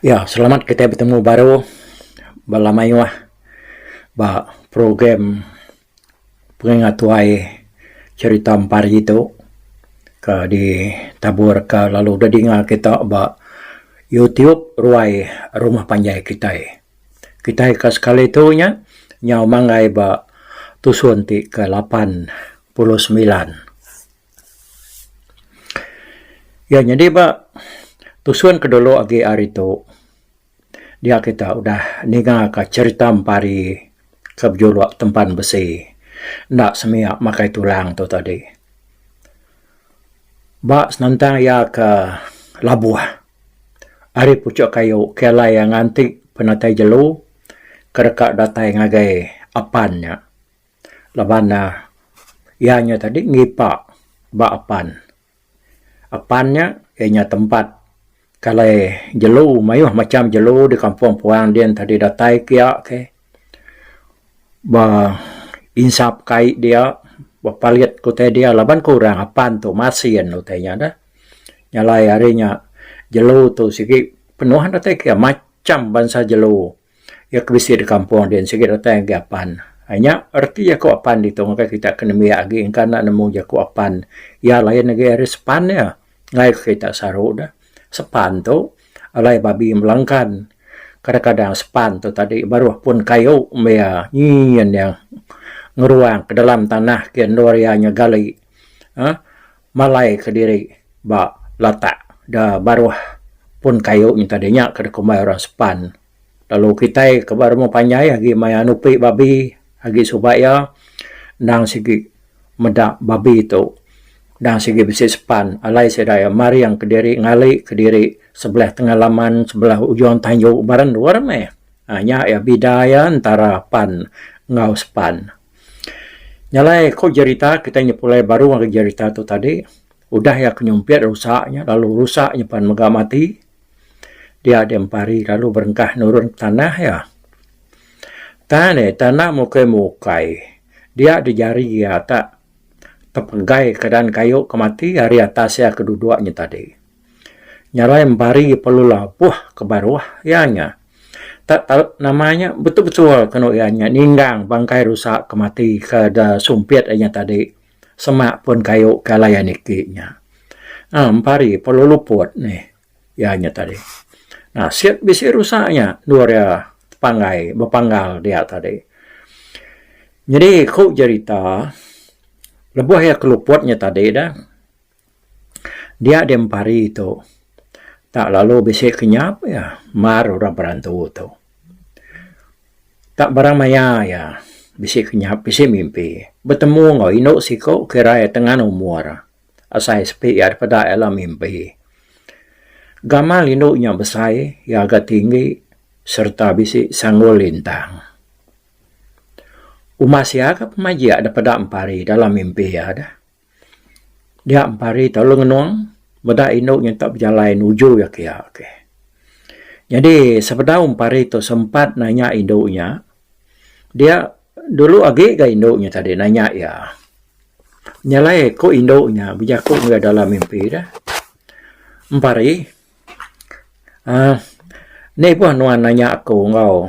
Ya, selamat kita bertemu baru balamayuah ba program pengingat tuai cerita Ampari itu ke di tabur ke lalu dadinga kita ba YouTube ruai rumah panjai kita ke sekali itu nyau mangai ba tusun ti ke 89. Ya, jadi ba tusun kedulu agi hari itu dia kita udah ninga ke cerita Ampari ke bjolok tempat besi ndak semia makai tulang tu tadi ba senantang ya ke labuah ari pucuk kayu kela yang antik penatai jelu kereka datai ngagai apannya labana ianya tadi ngipak ba apannya ianya tempat kalau jelu mayuh macam jelu di kampung puang dia tadi datai kia ke ba insap kai dia ba paliat ko te dia laban kurang apan tu masien lo tanya dah nyalai harinya jelu tu sigi penuhan datai kia macam bangsa jelu ya kebisi di kampung dia sigi datai ke apan hanya erti ya ko apan itu maka kita kena miak agi ingkana nemu ya ko apan ya lain lagi hari sepannya ngai kita saru dah sepan tu alai babi melangkan kadang-kadang sepan tu tadi baru pun kayu mea nyian yang ngeruang ke dalam tanah kian dorianya gali malai ke diri ba latak dah baru pun kayu ni tadinya kada kumai orang sepan lalu kita ke baru mau panjai lagi maya nupi babi lagi supaya nang sigi medak babi itu dan segi besi sepan alai sedaya mari yang kediri ngali kediri sebelah tengah laman sebelah ujung tanjung baran luar hanya ya bidaya antara pan ngau sepan nyalai kok cerita kita nyepulai baru ngau cerita tu tadi udah ya kenyumpit rusaknya lalu rusaknya pan megamati dia ada Ampari lalu berengkah nurun tanah ya tanah mukai dia di jari ya tak terpegai keadaan kayu kemati hari atasnya kedua-duanya tadi nyalai Ampari perlu lapuh ke bawah ianya tak tahu namanya betul-betul kena ianya ninggang bangkai rusak kemati kada sumpit ianya tadi semak pun kayu kalayan ikinya Ampari perlu luput nih ianya tadi nah siap bisi rusaknya luar ya panggai bepanggal dia tadi jadi kau cerita lebuh ya keluputnya tadi dah dia di Ampari itu tak lalu bisa kenyap ya mar orang berantau tu tak barang maya ya bisa kenyap bisa mimpi bertemu ngau inok siko kira ya tengah umur asai sepi ya pada alam mimpi gamal inoknya besai ya agak tinggi serta bisa sanggul lintang umasya ke pemaji ada pada Ampari dalam mimpi ya ada dia Ampari tahu lengenong beda induknya tak berjalan uju ya kia oke jadi sebenarnya Ampari itu sempat nanya induknya dia dulu agi ke induknya tadi nanya ya nyalai ko induknya bijakku nggak dalam mimpi dah Ampari nih pun nuan nanya aku ngau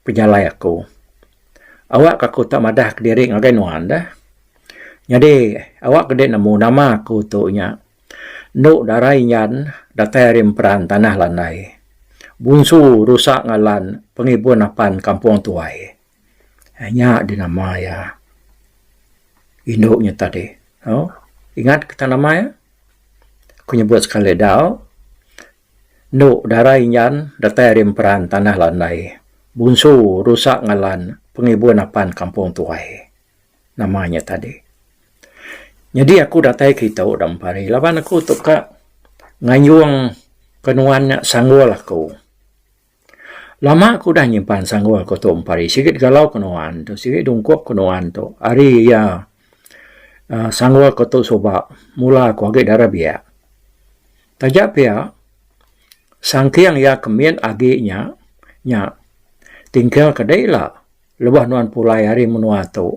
penjalai aku awak aku tak madah ke diri ngagai nuan dah jadi awak kedek nemu nama aku tu nya nuk darai nyan datai rim peran tanah landai bunsu rusak ngalan pengibun apan kampung tuai hanya di nama ya induknya tadi ingat kita nama ya aku nyebut sekali dah nuk darai nyan datai rim peran tanah landai bunsu rusak ngalan pengibun apan kampung tuai namanya tadi jadi aku datai kita udah Ampari laban aku tu ka nganyuang kenuannya sanggul aku lama aku dah nyimpan sanggul aku tu Ampari sikit galau kenuan tu sikit dungkup kenuan tu hari ya sanggul aku tu soba mula aku agak darah biak tajak biak sangkiang ya kemien aginya nya tinggal kedai lah lebah nuan pulai hari menua tu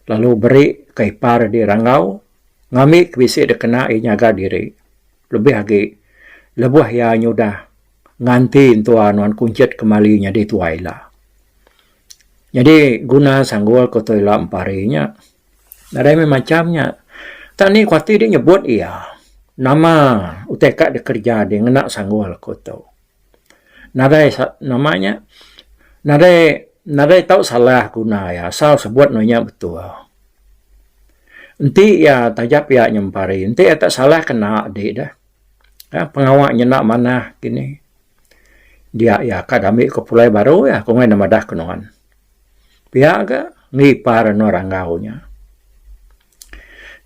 lalu beri kaipar di rangau ngami kebisi dekena nyaga diri lebih lagi lebuh ya nyudah nganti tuan kuncet kembali jadi tuai lah. Jadi guna sanggol kotoi lah emparinya. Ada macamnya. Tani kuati dia nyebut iya. Nama uteka dia kerja dia ngenak sanggol koto. Namanya. Nadai tahu salah guna ya. Asal sebut nonya betul. Enti ya tajap ya nyempari. Enti ya tak salah kena adik dah. Ya, pengawaknya nak mana gini. Dia ya kadamik ke pulai baru ya. Kau nama dah kenongan. Pihak ke ngipar orang gaunya.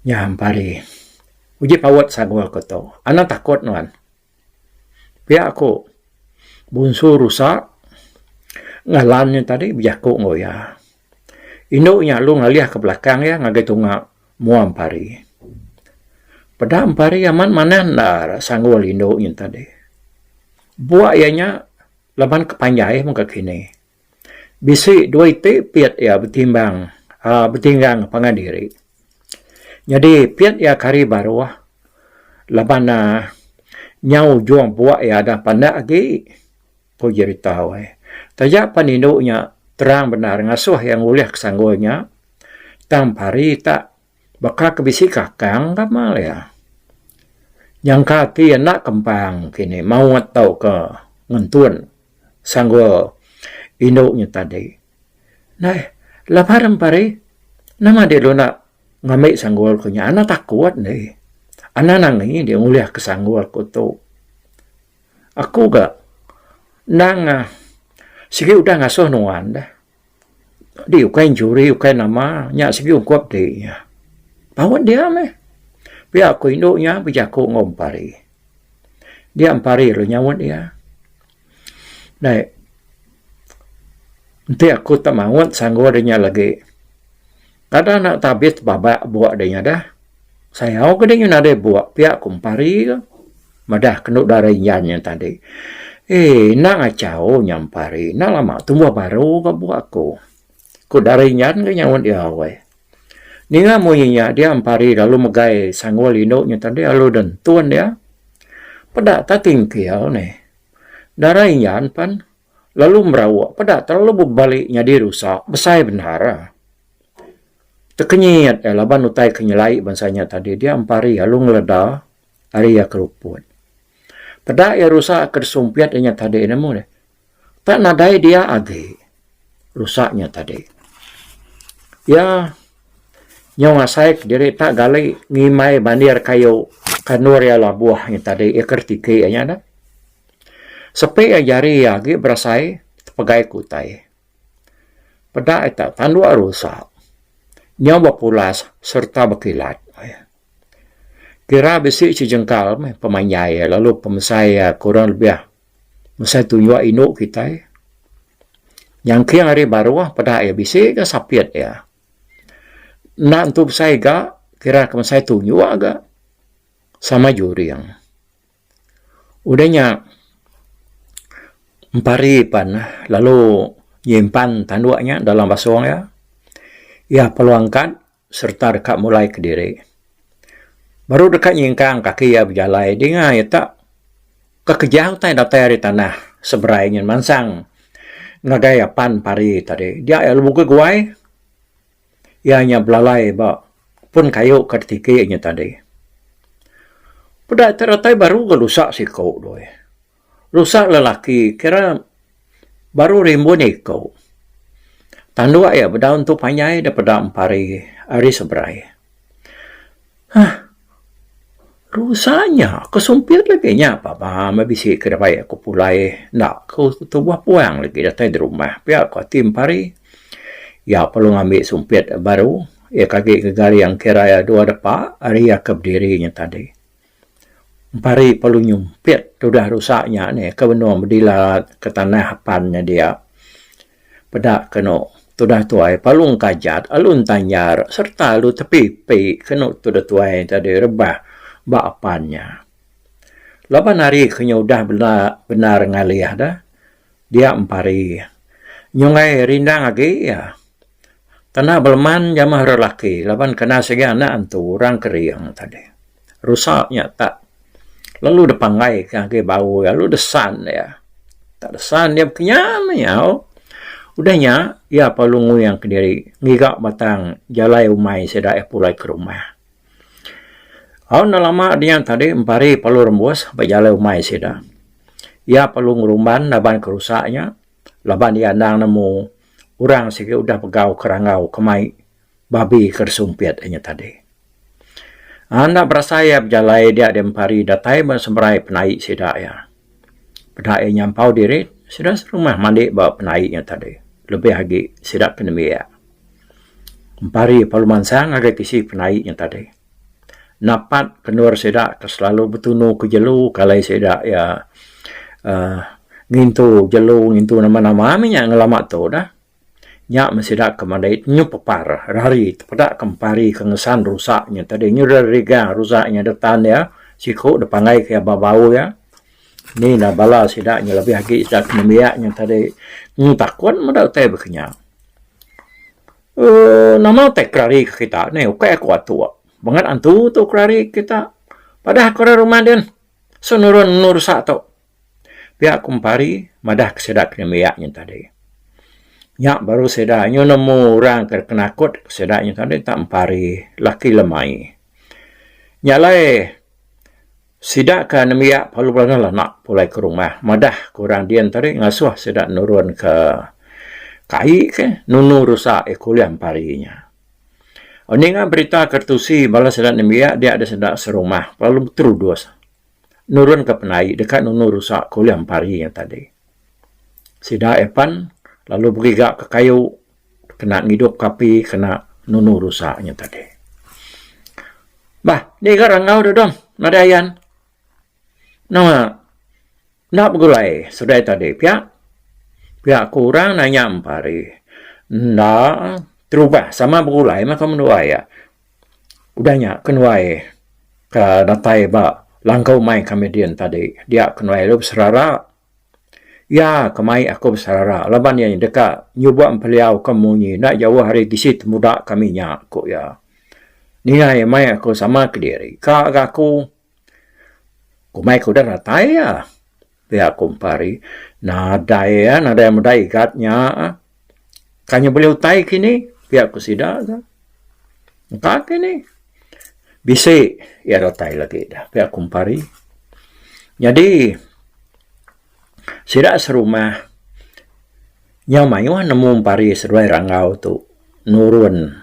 Nyampari. Uji pawat sagwal koto. Anak takut nuan. Pihak aku. Bunsu rusak. Ngalannya tadi bijaku ngoya. Induknya lu ngaliah ke belakang ya. Ngagai tunga muam pari. Pada ampari aman mana ndar sanggul induknya tadi. Buat ianya laban kepanjai muka kini. Bisi dua itu piat ya bertimbang. Bertinggang pengadiri. Jadi piat ya kari baru laban nyau juang buat ya ada pandak lagi. Kau jadi tahu tajak paninduknya terang benar ngasuh yang uliah kesanggulnya. Tampari tak bakal kebisi kakang kamal ya. Yang kati nak kempang kini mau tahu ke ngentun sanggul induknya tadi. Nah, laparan pari nama dia lo nak ngambil sanggul kunya. Anak takut nih. Anak nangis dia nguliah ke sanggul kutu. Aku gak nang sige udah ngasuh nuan dah. Dia ukain juri ukain nama nyak sige ungkuap dia. Bawa dia meh. Biar aku induknya bijaku ngompari. Dia ampari lo nyawat dia. Nah, nanti aku tak mawat sanggul dia lagi. Kadang nak tabis babak buat dia dah. Saya aku dia ada buat pihak kumpari ke. Madah kenuk dari yang tadi. Nak ngacau nyampari. Nak lama tumbuh baru ke buat aku. Ku dari yang ke nyawat dia awal. Ni nga moynya dia ampari lalu megai sanggul induknya tadi lalu dan tuan dia. Pada tak tingkiau nih. Darah inyan pan. Lalu merawak. Pada terlalu berbaliknya dirusak. Besar benar. Terkenyit laban utai kenyelai bansanya tadi. Dia ampari lalu ngeleda. Hari ya keruput. Pada ya rusak kersumpiatnya tadi. Namun tak nadai dia agi. Rusaknya tadi. Ya. Nyawa saya diri tak gali ngimai bandir kayu kanur ya lah buahnya tadi. Ya kertiki ya dah. Sepi ya jari ya lagi berasai pegai kutai. Pada itu tandua rusak. Nyawa pulas serta berkilat. Kira besi sejengkal pemanyai lalu pemesai kurang lebih mesai tunjuk induk kita. Yang kiang hari baru pada ya besi ke sapiat ya. Nak untuk saya gak kira kemesai tunjuk agak sama juri yang. Udahnya empari pan lalu nyimpan tanduaknya dalam basong ya. Ya peluangkan serta dekat mulai ke diri. Baru dekat nyingkang kaki ya berjalai. Dia ya tak kekejauh tay datai dari tanah seberainya mansang ngagaya pan pari tadi. Dia ya lubuke guai. Ya nya belalai ba pun kayu kertikinya tadi. Pada teratai baru gelusak si kau doy. Rusak lelaki kira baru rimbun ikau. Tandua ya berdaun tu panjai daripada empari hari seberai. Rusaknya kesumpir lagi nya apa mabisi kedapai aku pulai nak ku tubuh puang lagi datang di rumah. Pihak ku tim pari ya perlu ngambil sumpit baru ya kaki kegari yang kira ya dua depak hari ya kebdirinya tadi. Pari perlu nyumpit sudah rusaknya nih kebenar berdilat ke tanah hapannya dia. Pada kena sudah tuai palung kajat alun tanyar serta lu tepi kena sudah tuai tadi rebah bapannya. Lapan hari kenya udah benar ngalih dah. Dia empari nyongai rindang lagi ya. Tanah belman jamah relaki. Lapan kena segi anak antu orang keriang tadi. Rusaknya tak. Lalu depangai kaki bau ya. Lalu desan ya. Tak ada san dia kenyam ya. Udahnya, ya palungu yang kediri. Ngigak batang jalai umai sedak pulai ke rumah. Na lama dia tadi empari palu rembus berjalai umai sedak. Ya palung rumban laban kerusaknya. Laban dia andang nemu orang sikit udah pegau kerangau kemai babi kersumpiat hanya tadi. Anda berasa ya berjalai dia empari datai bersemberai penai sedak ya. Penai nyampau diri sudah serumah mandi bawa penainya tadi. Lebih lagi sidak kena biak. Empari palu mansang agak kisi penaiknya tadi. Napat kenur sidak selalu bertunu ke jelu kalai sidak ya ngintu jelu ngintu nama-nama minyak ngelamat tu dah. Nyak mesidak kemadai nyupapar rari tepadak kempari kengesan rusaknya tadi nyurariga rusaknya detan ya siku depangai ke babau ya. Ni na bala sidaknya lebih lagi sidak kena biaknya tadi. Takut mudah teh berkenyang. Nama teh kerari kita ni oke kuat tua. Banget antu tu kerari kita. Padahal kora rumah den. Sonurun nur satu. Pihak kumpari madah kesedak nemiaknya tadi. Nyak baru sedaknya nemu orang terkenakut kesedaknya tadi tak empari laki lemai. Nyalai sidak ke nemiak palu belakang lah nak pulai ke rumah. Madah kurang dian tadi ngasuh sidak nurun ke kai ke nunu rusak kuliah parinya. Ini nga berita kertusi bala sidak nemiak dia ada sidak serumah. Palu terudus. Nurun ke penai dekat nunu rusak kuliah parinya tadi. Sidak epan lalu berigak ke kayu kena ngidup kapi kena nunu rusaknya tadi. Bah, ni garangau dodom nadayan. Nama nak bergulai sudah tadi pihak kurang nanya empari nak terubah sama bergulai maka menuai ya udahnya kenuai ke datai ba langkau mai komedian tadi dia kenuai lu berserara ya kemai aku berserara laban yang dekat nyoba empeliau kemunyi nak jauh hari di situ muda kami nyak kok ya ni ai mai aku sama kediri kak aku kumai ko dah natai ya. Pihak kumpari. Nada yang medai ikatnya. Kanya beliau tai kini. Pihak ku sidak. Kak kini. Bisi. Ya datai lagi dah. Pihak kumpari. Jadi. Sidak serumah. Nyamayu nemu umpari seruai rangau tu. Nurun.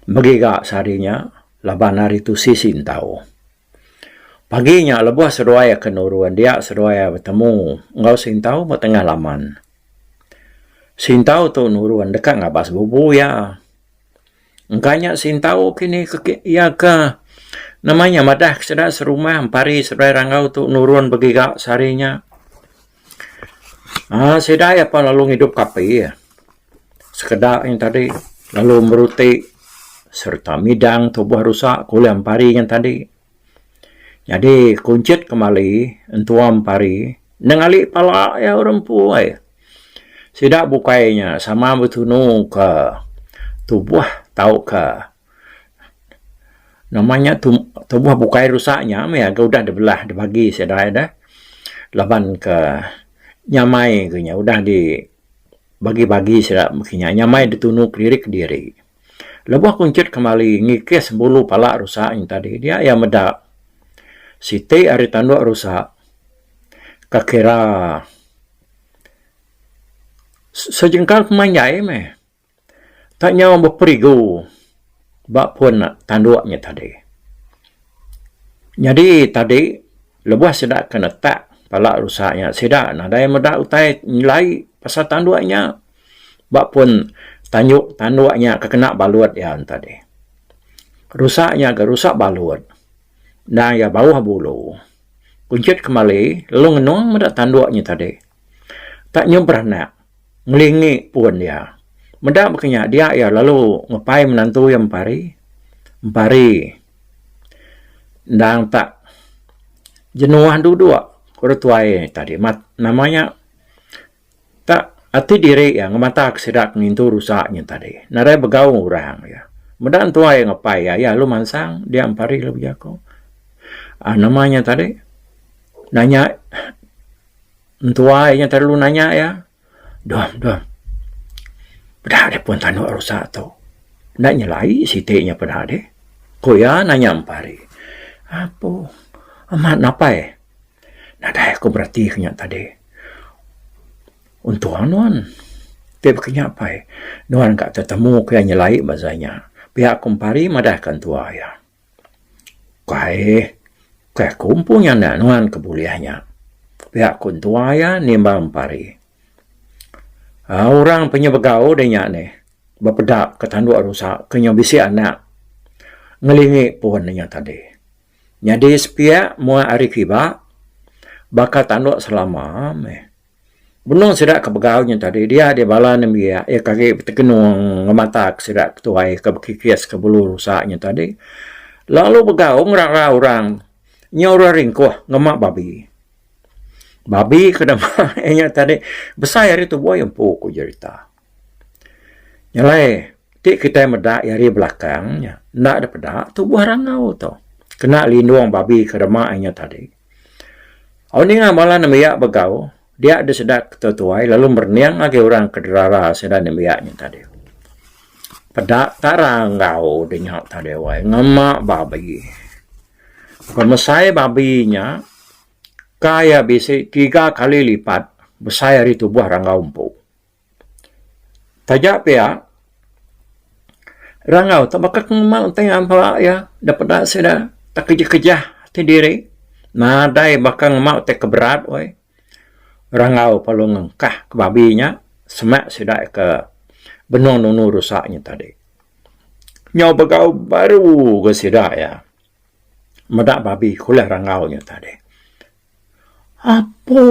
Begigak seharinya. Laban hari tu sisin tahu. Paginya lebuh seruaya kenuruan dia seruaya bertemu ngau sintau bertengah laman. Sintau tu nuruan dekat ngabas bubu ya. Engkanya sintau kini ya ke namanya madah kesedak serumah empari seruaya rangau tu nuruan begigak sarinya. Sedai apa lalu hidup kapi ya. Sekedar yang tadi lalu meruti serta midang tubuh rusak kuliah empari yang tadi. Jadi kuncit kembali entuam pari nengali pala ya orang puai. Sidak bukainya sama betunu ke tubuh tahu ke namanya tubuh bukai rusaknya ya udah dibelah dibagi sedai dah. Laban ke nyamai ke nya udah di bagi-bagi sidak mungkinnya nyamai ditunu diri ke diri. Lebuh kuncit kembali ngikis bulu pala rusaknya tadi dia ya medak Siti hari tanduk rusak. Kakira sejengkal kemanjai meh. Tak nyawa berperigu. Bak pun tanduknya tadi. Jadi tadi lebuh sedak kena tak palak rusaknya. Sedak nadai medak utai nilai pasal tanduknya. Bak pun tanduknya kekena balut ya tadi. Rusaknya ke rusak balut. Nah ya bawah bulu. Kuncit kembali, lalu ngenong medak tanduknya tadi. Tak nyobrah nak. Ngelingi pun dia. Medak makanya dia ya lalu ngepai menantu yang empari. Dan tak jenuhan dua kurutuai tadi. Namanya tak hati diri ya ngemata kesedak ngintu rusaknya tadi. Narai begaung orang ya. Medak tuai ngepai ya lu mansang dia empari lebih aku. Namanya tadi nanya Tua yang terlalu nanya ya. Dom. Pada ada pun tanu rusak tu. Nak nyelai sitiknya pada ada. Ko ya nanya Ampari. Apa? Amat napai? Nadai aku berarti kenyak tadi. Untuk anuan. Dia berkenyak pai. Nuan kat tertemu kaya nyelai bahasanya. Pihak kumpari madahkan tua ya. Kaya kumpunya nak nuan kebuliahnya. Pihak kun tua ya nimba Ampari. Orang punya begau dia ni. Berpedak ke tanduk rusak. Kenya bisi anak. Ngelingi pohon dia tadi. Jadi sepiak mua hari kiba. Bakal tanduk selama. Benar sedak ke begaunya tadi. Dia bala ni dia. Kaki terkenung ngematak sedak ketuai ke bekikis ke bulu rusaknya tadi. Lalu begau ngerara orang. Nyora ringkuh ngemak babi. Babi kedama tadi. Besar hari tu buah yang pokok cerita. Nyalai. Tik kita medak hari belakangnya. Nak ada pedak. Tu buah rangau tu. Kena lindung babi kedama tadi. Awak ni malah namiak begau. Dia ada sedak ketuai. Lalu berniang lagi orang kederara sedak namiaknya tadi. Pedak tarangau denyak tadi. Ngemak babi. Pemesai babinya. Kaya bisa 3 kali lipat besar itu buah rangau empuk. Tajak pia rangau tak bakal kemak tengah apa ya dapat tak sudah tak kejah-kejah sendiri. Nadai bakal ngemak tak keberat oi. Rangau perlu ngengkah ke babinya semak sudah ke benong nunu rusaknya tadi. Nyau begau baru ke sidak ya. Medak babi kulah rangaunya tadi. Apa?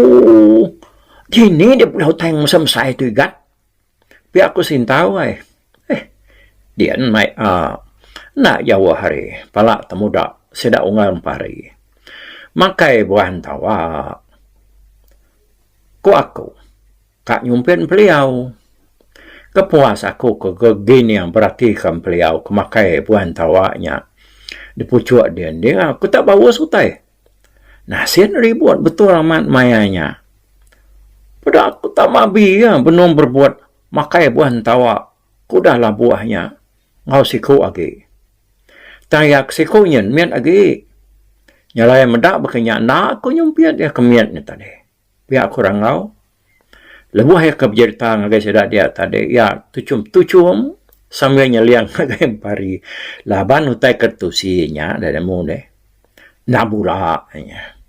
Kini dia pulau tang semsai tu gat. Biar aku sintau ai. Dia naik nak jauh hari. Palak temudak sedak ungal Ampari. Makai buah tawa. Aku. Kak nyumpin beliau. Kepuas aku ke gini yang perhatikan beliau. Kemakai buah tawanya. Dipucuk dia. Aku tak bawa sutai. Nasihat ribut betul amat mayanya. Pada aku tak mabi ya, benar berbuat makai buah tawa. Kudahlah buahnya. Ngau siku lagi. Tayak siku nyen miat lagi. Nyalai medak berkenyak nak aku nyumpiat dia kemiatnya tadi. Biar aku rangau. Lebuh ya keberjeritaan agak sedak dia tadi. Ya tucum sambil nyeliang agak Ampari. Laban utai kertusinya dari muda. Nabula hanya.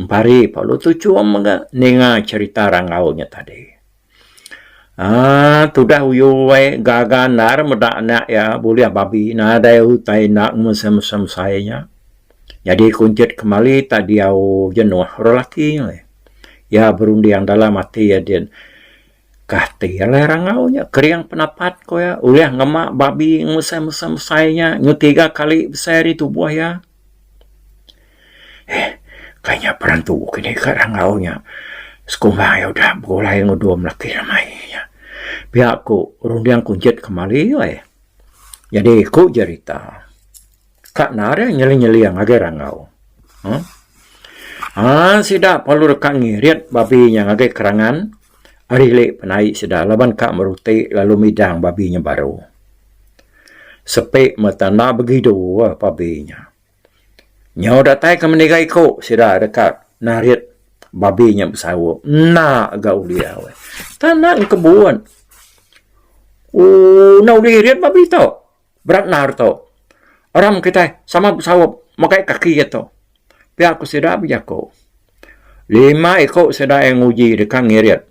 Ampari Paulo tu cuma nenga cerita rangaunya tadi. Tudah uyuai gaganar medak nak ya boleh babi nada utai nak mesem sayanya. Jadi kuncut kembali tadi au jenuh relaki ya berundiang dalam hati ya dia kahti ya rangaunya keriang penapat ko ya uliah ngemak babi mesem sayanya nyu 3 kali besar itu buah ya. Kayaknya perantu kini ke rangaunya. Sekumah ya udah boleh ngudum laki ramainya. Biar aku rundiang kunjit kembali ya. Jadi aku cerita. Kak nara nyeli-nyeli yang agak rangau. Sidak perlu rekan ngirit babi yang agak kerangan. Arilek penaik sidak laban kak merutik lalu midang babinya baru. Sepik metana begitu babinya. Nyau datai ke menigai ko sida dekat narit babinya bersawuk. Nak agak ulia we. Tanah kebun. Nak ulia babi tau. Berat nar tau. Orang kita sama bersawuk makai kaki itu. Pihak aku sida bijako. 5 ekor sida yang uji dekat ngirit.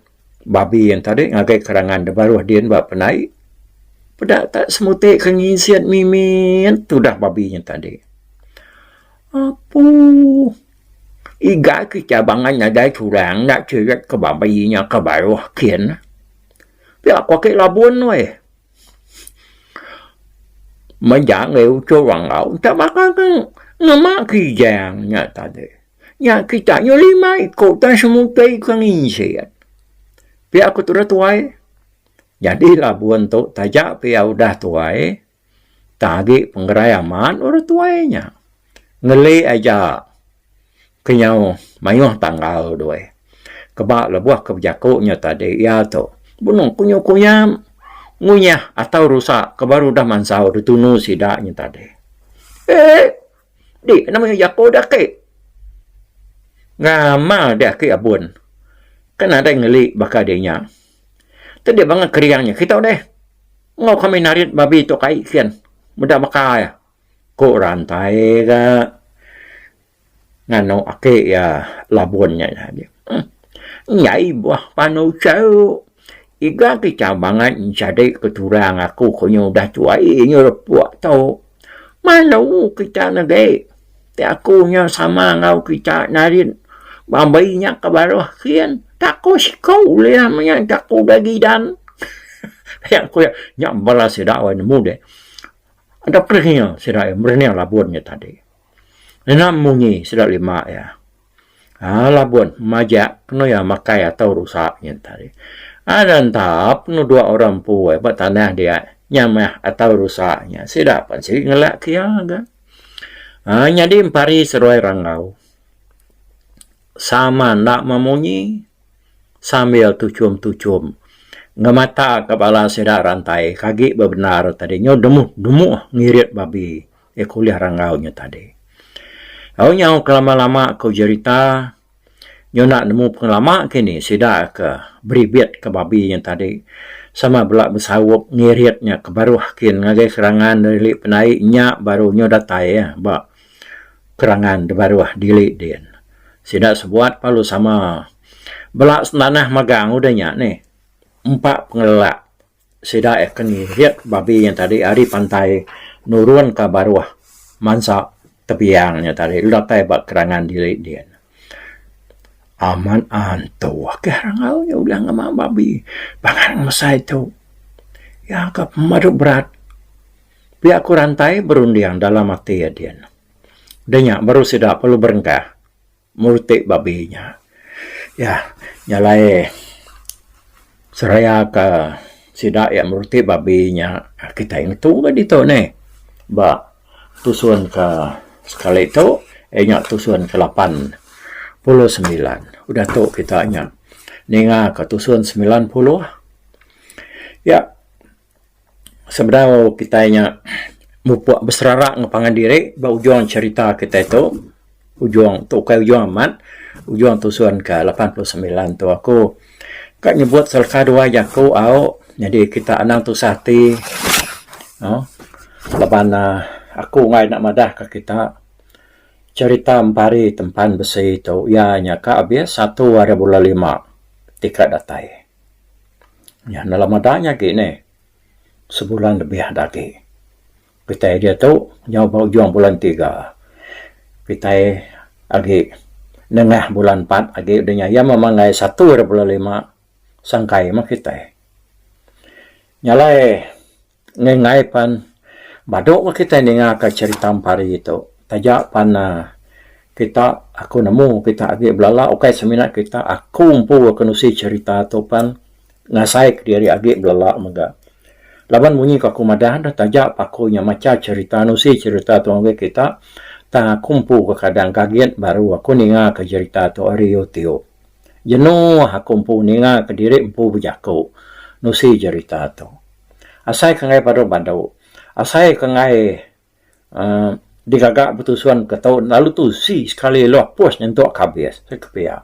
Babi yang tadi ngagai kerangan de baru dia buat penai. Pedak tak semutik kengisiat mimin tu dah babinya tadi. Apa? Iga ke cabangan ada curang nak cerit ke babinya ke bawah kian. Biar aku ke labun we. Menjang eu curang au tak makan ngemak kijangnya tadi. Ya kita nyo 5 ikut tan semutai kengisiat. Biar aku tu tuai. Jadi labun tu tajak pia udah tuai. Tagi penggerayaman orang tuainya. Ngeli aja kenyau mayuh tanggal doy. kebak lebuah kebijakuknya tadi ya tu bunung kunyam ngunyah atau rusak kebaru dah mansau ditunu sidaknya tadi di namanya jakuk dah ke ngama dah ke abun kan ada ngelik bakal dia tadi banget keriangnya kita deh ngau kami narit babi tu kai kian mudah bakal ya kok rantai ka ngano ake ya labonnya dia nyai buah panu cau iga kita banget jadi keturang aku konyo dah cuai nyerepuak tau malu kita nage te aku nya sama ngau kita narit bambainya ke bawah kian takku sikau lihat punya takku bagidan yang aku yang balas sedak wan muda ada perginya sedak berani labunnya tadi enam munyi sedak 5 ya labun majak kena ya makai atau rusaknya tadi ada entah penuh 2 orang puai buat tanah dia nyamah atau rusaknya sedak pan sih ngelak kia kan jadi empari seruai rangau sama nak memunyi sambil tucum-tucum ngemata kepala sedak rantai kaki bebenar tadi nyo demu ngirit babi kuliah rangaunya tadi au nyau kelama-lama kau cerita nyo nak nemu pengelama kini sedak ke beribit ke babi yang tadi sama belak bersawup ngiritnya ke baru kin ngagai serangan dari penai nya baru nyo datai ya ba kerangan de baru dilik dia sedak sebuat palu sama belak tanah magang udahnya nih 4 pengelak sedak keni lihat babi yang tadi hari pantai nurun ke baruah mansa tepiangnya tadi latai bak kerangan dilik dia aman antu kerangau nya udah ngama babi bangang mesai tu ya ke pemaduk berat pihak ku rantai berundiang dalam hati ya dia udahnya baru sedak perlu berengkah murtik babinya ya nyalai seraya ke sidak yang murtik babinya kita yang tu kan itu nih ba tusuan ke sekali itu nyak tusuan ke 89 udah tu kita nya ninga ke tusuan 90 ya sebenarnya kita nya mupuak berserarak ngepangan diri ba ujung cerita kita itu ujung tu kai ujung amat ujung tusuan ke 89 tu aku kak nyebut selka 2 jaku au jadi kita anang tu sati lepan aku ngai nak madah ke kita cerita empari tempan besi tu ya nyaka habis 1/5 tiket datai ya dalam madanya gini sebulan lebih lagi kita dia tu nyawa ujung bulan 3 kita agi nengah bulan 4 agi udahnya ya memangai 1/5 sangkai mah kita nyalai ngengai pan badok mah kita dengar ke cerita empari itu tajak pan kita aku nemu kita agi belala okai seminat kita aku umpu kenusi cerita tu pan ngasai ke diri agi belala maga laban bunyi ke aku madah dah tajak pakunya maca cerita nusi cerita tu agi kita ta kumpu ke kadang kaget baru aku ninga ke cerita tu Aryo Tio jenuh aku umpu ninga ke diri umpu bejaku nusi cerita tu asai kengai pada bandau asai kengai digagak betusuan ke tahun lalu tu si sekali loh pos nyentuk kabis saya kepia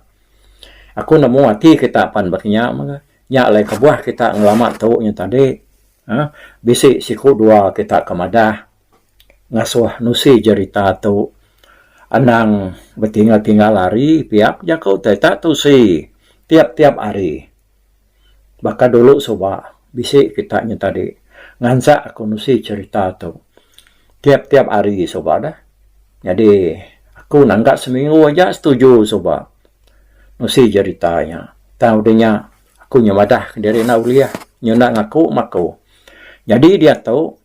aku nemu hati kita pan baknya maka nyak lai kebuah kita ngelamat tau nya tadi bisik siku 2 kita kemadah ngasuh nusi cerita tu anang betinggal-tinggal lari pihak jakau tak tu si tiap-tiap hari bahkan dulu soba bisik kita nya tadi ngansak aku nusi cerita tu tiap-tiap hari soba dah jadi aku nanggak seminggu aja setuju soba nusi ceritanya tahu dia aku nyamadah dari nauliah nyonak ngaku maku jadi dia tahu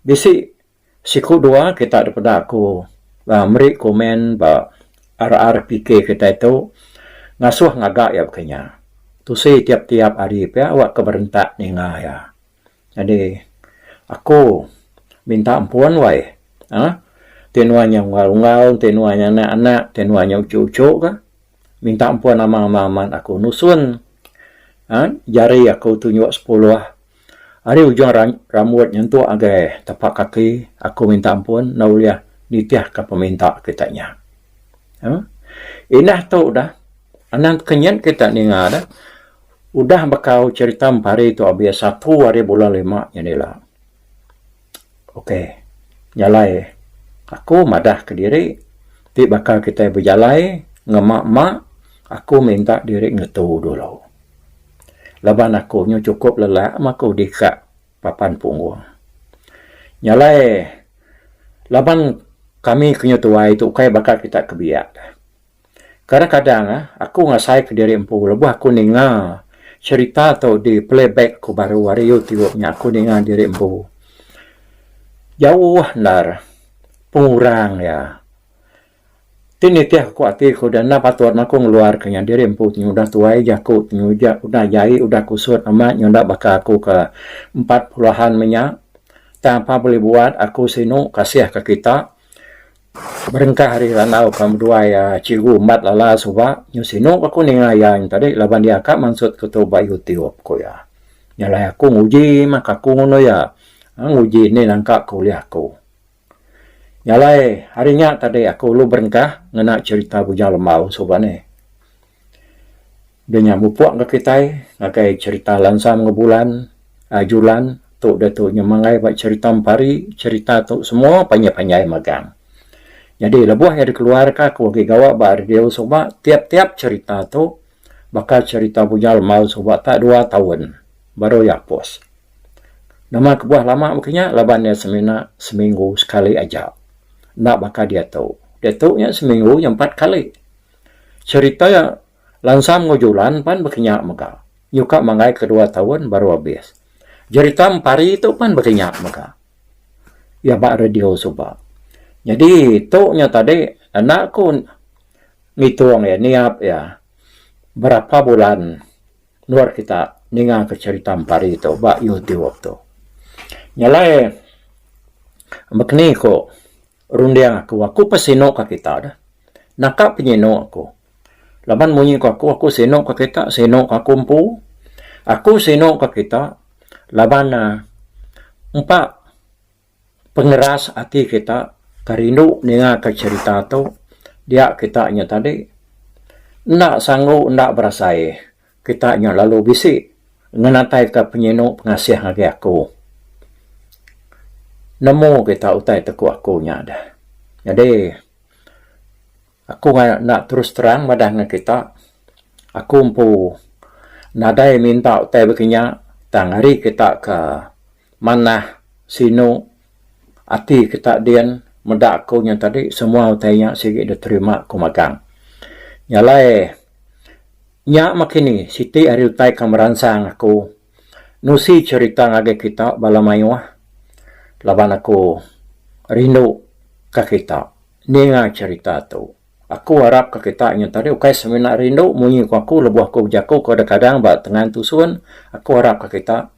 bisik siku 2 kita daripada aku meri komen ba RRPK kita itu ngasuh ngagak ya bekanya tu si tiap-tiap hari ya awak keberentak ninga ya jadi aku minta ampun wai tenuanya ngal-ngal tenuanya anak-anak tenuanya ucu-ucu kan minta ampun nama maman aku nusun. Jari aku tunjuk 10 hari ujung rambut nyentuh agak tapak kaki, aku minta ampun, nauliah nitiah ke peminta kitanya. Inah tu dah, anak kenyan kita ninga dah, udah bakal cerita hari itu abis 1 hari bulan 5 yang lah. Okey, nyalai. Aku madah ke diri, ti bakal kita berjalai, ngemak-mak, aku minta diri ngetu dulu. Laban aku nyo cukup lelah, aku dikak papan punggung. Nyalai, laban kami kenyo tuai itu, kai bakal kita kebiak. Kadang-kadang, aku ngasai ke diri empu, lebuh aku ninga cerita atau di playback ku baru hari YouTube-nya, aku ninga diri empu. Jauh nar, pengurang ya. Tini tiah aku hati ku dan napa tuan aku ngeluar kenya diri empu nyudah tuai jaku nyudah udah jai udah kusut amat nyudah bakal aku ke 40-an minyak. Tanpa boleh buat aku sinu kasih ke kita. Berengkah hari lanau kamu dua ya cigu mat lala suba nyusinu aku ningayang tadi laban dia kak maksud ketua YouTube ko ya. Nyalai aku nguji maka aku ngono ya. Nguji ni nangka kuliah aku. Nyalai, harinya tadi aku lu berengkah ngena cerita bujang lemau sobane. Dia nyamupuak ke kita, ngakai cerita lansam ngebulan, ajulan, tu datuk nyemangai buat cerita empari, cerita tu semua panjai-panjai magang. Jadi lebuah yang dikeluarkan aku bagi gawak bar dia soba tiap-tiap cerita tu bakal cerita bujang lemau soba tak 2 tahun baru ya pos. Nama kebuah lama mungkinnya labannya seminggu sekali aja. Nak bakal dia tahu. Dia tahu yang seminggu yang 4 kali. Cerita yang langsam ngojulan pan berkenyak maka. Nyuka mangai kedua tahun baru habis. Cerita empari itu pan berkenyak maka. Ya bak radio soba. Jadi nya tadi anakku ngitung ya niap ya. Berapa bulan luar kita ninga ke cerita empari itu bak YouTube waktu. Nyalai makni ko rundiang aku pasino ka kita dah. Naka penyino aku. Laban munyi ko aku sino ka kita, sino ka kumpu. Aku sino ka kita. Laban empat pengeras hati kita karindu ninga ka cerita tu dia kita nya tadi ndak sanggup ndak berasai. Kita nya lalu bisik ngenatai ka penyino pengasih lagi aku. Nemu kita utai teku aku nya dah. Jadi aku nak terus terang badah dengan kita. Aku empu nadai minta utai berkenya tang hari kita ke mana sino ati kita dian medak aku nya tadi semua utainya sikit diterima aku magang. Nyalai nya makini siti hari utai kameransang aku nusi cerita ngage kita balamayuah. Laban aku rindu ke kita. Ninga cerita tu. Aku harap ke kita yang tadi. Ukai seminar rindu. Munyi aku lebuh aku jaku. Kadang-kadang buat tengah tusun. Aku harap ke kita.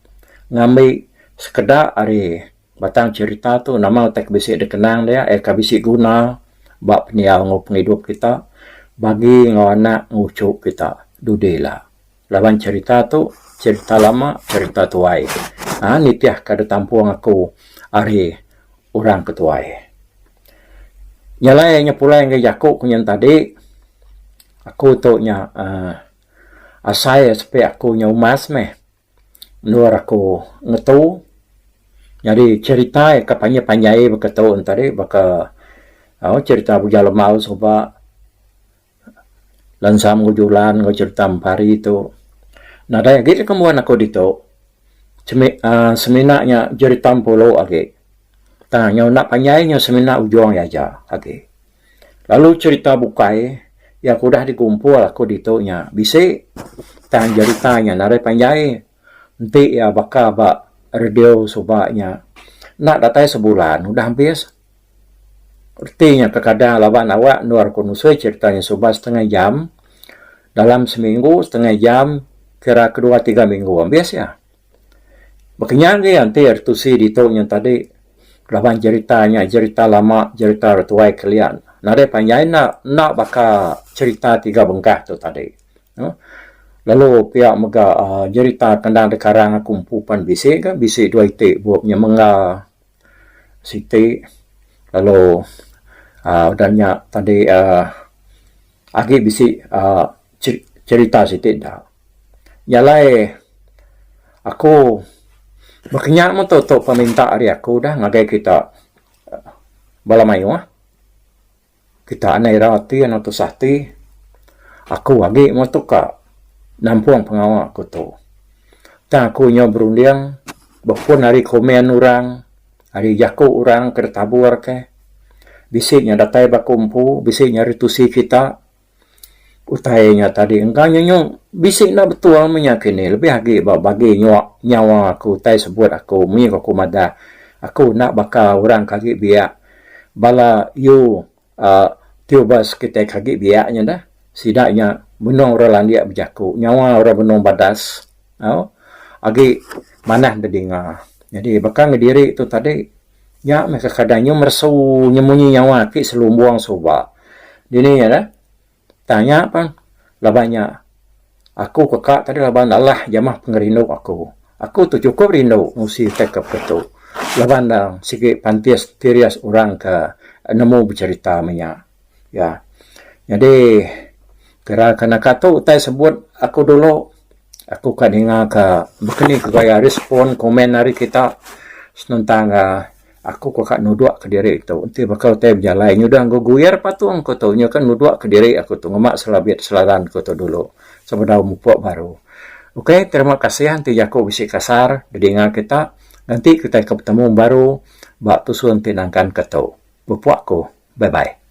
Ngambil sekedar hari batang cerita tu. Nama tak bisik dikenang dia. Kabisik guna. Buat peniau penghidup kita. Bagi ngawana ngucuk kita. Dudela. Laban cerita tu. Cerita lama. Cerita tuai. Nitiah kada tampuang aku. Ari orang ketuai. Nyalai nya pula yang jaku kunyan tadi. Aku tu nya asai sampai aku nya umas meh. Nur aku ngetu. Jadi cerita ke panjai berketau tadi baka cerita bujal mau soba lansam ngujulan cerita empari itu. Nah daya gitu kemudian aku dito. Seminaknya jadi tampolo age. Tanya nak panjainya seminak ujung aja age. Lalu cerita bukai yang sudah dikumpul aku ditonya bisik tang jadi tanya nare panjai nanti ya bakal bak radio sobanya nak datai sebulan udah habis. Artinya kadang lawan awak luar kunusui ceritanya soba setengah jam dalam seminggu setengah jam kira kedua 3 minggu habis ya. Makanya nanti artusi ditonya tadi lawan ceritanya cerita lama cerita tuai kalian nare panjai nak baka cerita tiga bengkah tu tadi. Lalu pihak mega cerita kandang dekarang kumpulan bisik kan, bisik dua itik buatnya menga siti. Lalu udahnya tadi agi bisik cerita siti dah. Nyalai aku berkenyak mentutup peminta hari aku dah ngagai kita balamayu kita anai rati atau sahti aku lagi mau tukar nampuang pengawal aku tu tak aku nyo berundang bahpun hari komen orang hari jaku orang kertabur ke bisiknya datai bakumpu bisiknya ritusi kita utainya tadi engkau nyo bisik nak betul menyakini lebih lagi bagi nyawa aku tai sebut aku mi aku mada aku nak bakal orang kaki biak bala you tiubas kita kaki biaknya dah sidaknya benong orang landia berjaku nyawa orang benong badas agi manah dedinga jadi bakal ngediri itu tadi ya mereka kadangnya mersu nyemunyi nyawa ki selumbuang soba dini ya dah tanya apa labanya aku kekak tadi laban Allah jamah pengerindu aku tu cukup rindu musi tekap ketu laban dah sikit pantias tirias orang ke nemu bercerita menya ya jadi kira kena kata utai sebut aku dulu aku kadinga ke begini ke gaya respon komen hari kita tentang aku kok nuduk ke diri itu nanti bakal tay berjalan nyudah guyar patung aku tu kan nuduk ke diri aku tu ngemak selabit selaran aku tu dulu sebelum mupuk baru. Oke, terima kasih nanti aku bisik kasar dengar kita nanti kita ketemu baru bak tusun tinangkan ketu bupuakku bye bye.